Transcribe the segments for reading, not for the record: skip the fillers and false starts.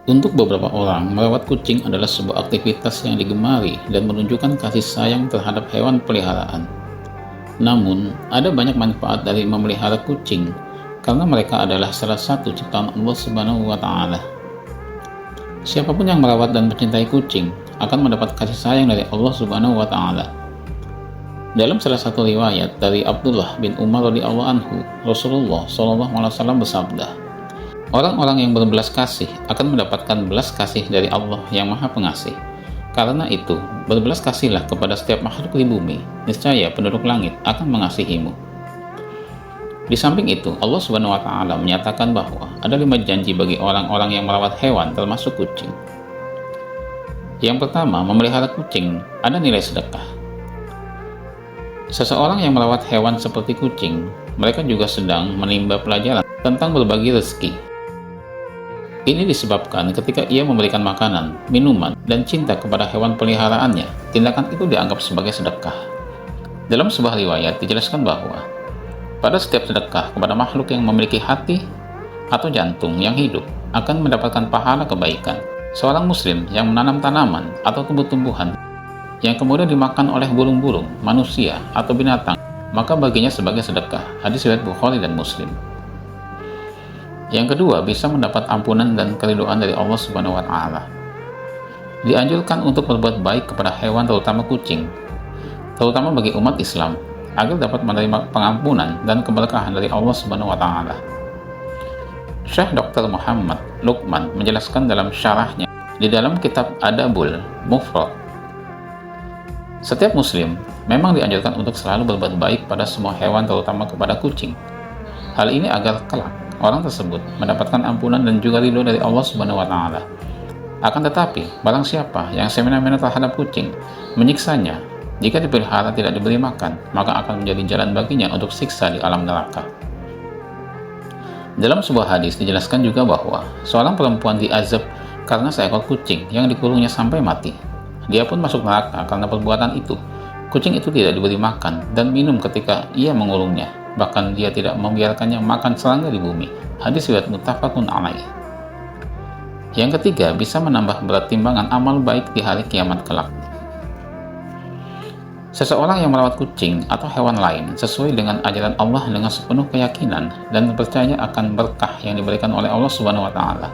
Untuk beberapa orang, merawat kucing adalah sebuah aktivitas yang digemari dan menunjukkan kasih sayang terhadap hewan peliharaan. Namun, ada banyak manfaat dari memelihara kucing karena mereka adalah salah satu ciptaan Allah Subhanahu wa Ta'ala. Siapapun yang merawat dan mencintai kucing akan mendapat kasih sayang dari Allah Subhanahu wa Ta'ala. Dalam salah satu riwayat dari Abdullah bin Umar radhiyallahu anhu, Rasulullah SAW bersabda, "Orang-orang yang berbelas kasih akan mendapatkan belas kasih dari Allah yang Maha Pengasih. Karena itu, berbelas kasihlah kepada setiap makhluk di bumi, niscaya penduduk langit akan mengasihimu." Di samping itu, Allah Subhanahu wa Ta'ala menyatakan bahwa ada 5 janji bagi orang-orang yang merawat hewan, termasuk kucing. Yang pertama, memelihara kucing ada nilai sedekah. Seseorang yang merawat hewan seperti kucing, mereka juga sedang menimba pelajaran tentang berbagi rezeki. Ini disebabkan ketika ia memberikan makanan, minuman, dan cinta kepada hewan peliharaannya, tindakan itu dianggap sebagai sedekah. Dalam sebuah riwayat dijelaskan bahwa pada setiap sedekah kepada makhluk yang memiliki hati atau jantung yang hidup akan mendapatkan pahala kebaikan. Seorang muslim yang menanam tanaman atau tumbuh-tumbuhan yang kemudian dimakan oleh burung-burung, manusia, atau binatang, maka baginya sebagai sedekah. Hadis riwayat Bukhari dan Muslim. Yang kedua, bisa mendapat ampunan dan keridhaan dari Allah Subhanahu wa Ta'ala. Dianjurkan untuk berbuat baik kepada hewan, terutama kucing, terutama bagi umat Islam, agar dapat menerima pengampunan dan keberkahan dari Allah Subhanahu wa Ta'ala. Syekh Dr. Muhammad Luqman menjelaskan dalam syarahnya di dalam kitab Adabul Mufrad, setiap muslim memang dianjurkan untuk selalu berbuat baik pada semua hewan, terutama kepada kucing. Hal ini agar kelak orang tersebut mendapatkan ampunan dan juga ridho dari Allah Subhanahu wa Ta'ala. Akan tetapi, barang siapa yang semena-mena terhadap kucing, menyiksanya, jika dipelihara tidak diberi makan, maka akan menjadi jalan baginya untuk siksa di alam neraka. Dalam sebuah hadis dijelaskan juga bahwa seorang perempuan diazab karena seekor kucing yang dikurungnya sampai mati. Dia pun masuk neraka karena perbuatan itu. Kucing itu tidak diberi makan dan minum ketika ia mengurungnya. Bahkan dia tidak membiarkannya makan serangga di bumi. Hadis riwayat muttafaqun alaih. Yang ketiga, bisa menambah berat timbangan amal baik di hari kiamat kelak. Seseorang yang merawat kucing atau hewan lain sesuai dengan ajaran Allah dengan sepenuh keyakinan dan percaya akan berkah yang diberikan oleh Allah Subhanahu wa Ta'ala.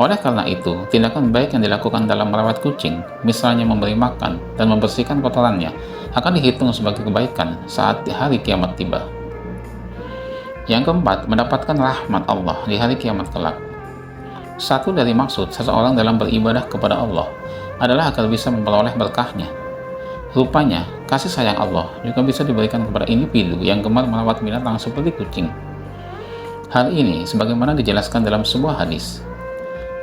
Oleh karena itu, tindakan baik yang dilakukan dalam merawat kucing, misalnya memberi makan dan membersihkan kotorannya, akan dihitung sebagai kebaikan saat di hari kiamat tiba. Yang keempat, mendapatkan rahmat Allah di hari kiamat kelak. Satu dari maksud seseorang dalam beribadah kepada Allah adalah agar bisa memperoleh berkahnya. Rupanya, kasih sayang Allah juga bisa diberikan kepada individu yang gemar merawat binatang seperti kucing. Hal ini sebagaimana dijelaskan dalam sebuah hadis.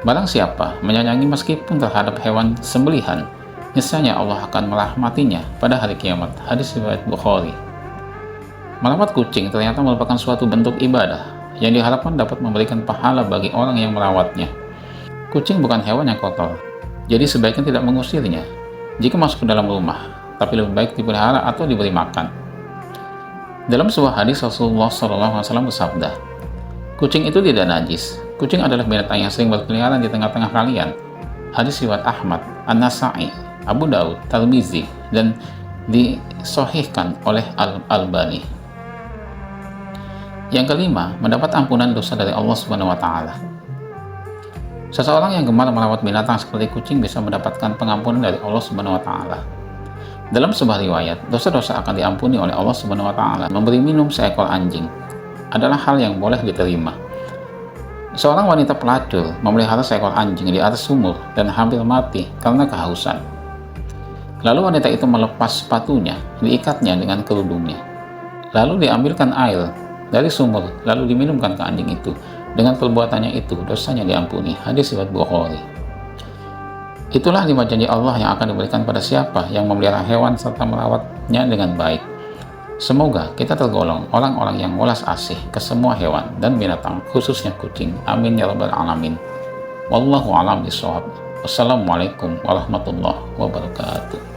Barang siapa menyayangi meskipun terhadap hewan sembelihan, niscaya Allah akan merahmatinya pada hari kiamat. Hadis riwayat Bukhari. Merawat kucing ternyata merupakan suatu bentuk ibadah yang diharapkan dapat memberikan pahala bagi orang yang merawatnya. Kucing bukan hewan yang kotor, jadi sebaiknya tidak mengusirnya jika masuk ke dalam rumah, tapi lebih baik dipelihara atau diberi makan. Dalam sebuah hadis Rasulullah SAW bersabda, "Kucing itu tidak najis. Kucing adalah binatang yang sering berkeliaran di tengah-tengah kalian." Hadis riwayat Ahmad, An-Nasa'i, Abu Daud, Tirmizi, dan disahihkan oleh Al-Albani. Yang kelima, mendapat ampunan dosa dari Allah Subhanahu wa Ta'ala. Seseorang yang gemar merawat binatang seperti kucing bisa mendapatkan pengampunan dari Allah Subhanahu wa Ta'ala. Dalam sebuah riwayat, dosa-dosa akan diampuni oleh Allah Subhanahu wa Ta'ala. Memberi minum seekor anjing adalah hal yang boleh diterima. Seorang wanita pelacur memelihara seekor anjing di atas sumur dan hampir mati karena kehausan. Lalu wanita itu melepas sepatunya, diikatnya dengan kerudungnya. Lalu diambilkan air dari sumur, lalu diminumkan ke anjing itu. Dengan perbuatannya itu, dosanya diampuni. Hadis riwayat Bukhari. Itulah 5 janji Allah yang akan diberikan pada siapa yang memelihara hewan serta merawatnya dengan baik. Semoga kita tergolong orang-orang yang welas asih ke semua hewan dan binatang, khususnya kucing. Amin ya rabbal alamin. Wallahu a'lam bishawab. Wassalamualaikum warahmatullahi wabarakatuh.